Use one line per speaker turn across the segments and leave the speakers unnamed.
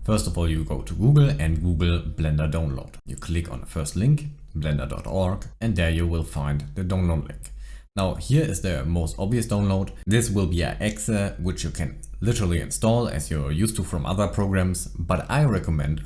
First of all, you go to Google and Google Blender download. You click on the first link, blender.org, and there you will find the download link. Now here is the most obvious download. This will be an exe which you can literally install as you're used to from other programs, but I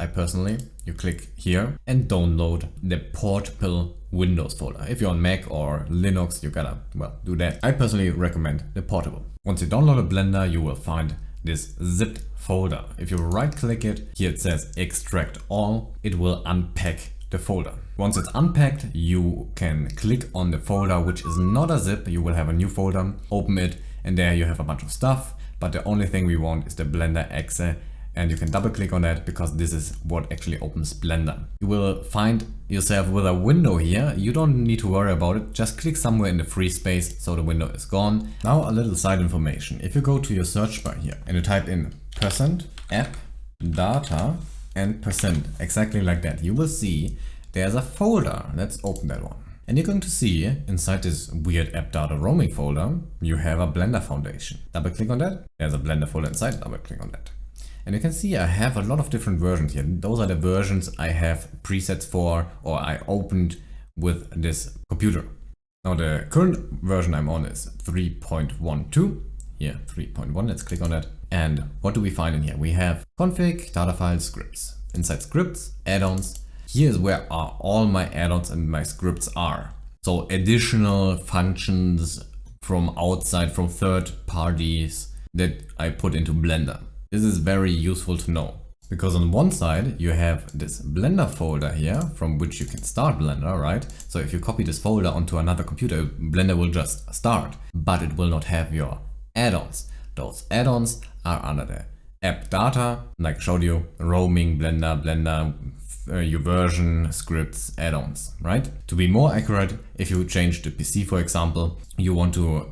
personally, you click here and download the portable Windows folder. If you're on Mac or Linux, you gotta, do that. I personally recommend the portable. Once you download a Blender, you will find this zipped folder. If you right click it, here it says extract all, it will unpack the folder. Once it's unpacked, you can click on the folder which is not a zip. You will have a new folder, open it, and there you have a bunch of stuff, but the only thing we want is the Blender exe, and you can double click on that because this is what actually opens Blender. You will find yourself with a window here. You don't need to worry about it, just click somewhere in the free space so the window is gone. Now a little side information. If you go to your search bar here and you type in %app data and %, exactly like that, you will see there's a folder. Let's open that one. And you're going to see inside this weird app data roaming folder, you have a Blender Foundation. Double click on that. There's a Blender folder inside. Double click on that. And you can see I have a lot of different versions here. Those are the versions I have presets for, or I opened with this computer. Now the current version I'm on is 3.12. Here, 3.1. Let's click on that. And what do we find in here? We have config, data files, scripts. Inside scripts, add-ons. Here is where all my add-ons and my scripts are. So additional functions from outside, from third parties that I put into Blender. This is very useful to know because on one side you have this Blender folder here from which you can start Blender, right? So if you copy this folder onto another computer, Blender will just start, but it will not have your add-ons. Those add-ons are under the app data, like I showed you, roaming, Blender, your version, scripts, add-ons, right? To be more accurate, if you change the PC, for example, you want to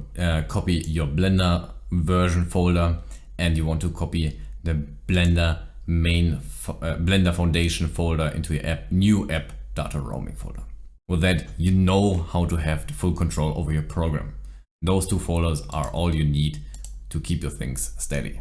copy your Blender version folder and you want to copy the Blender Blender Foundation folder into your new app data roaming folder. With that, you know how to have the full control over your program. Those two folders are all you need to keep your things steady.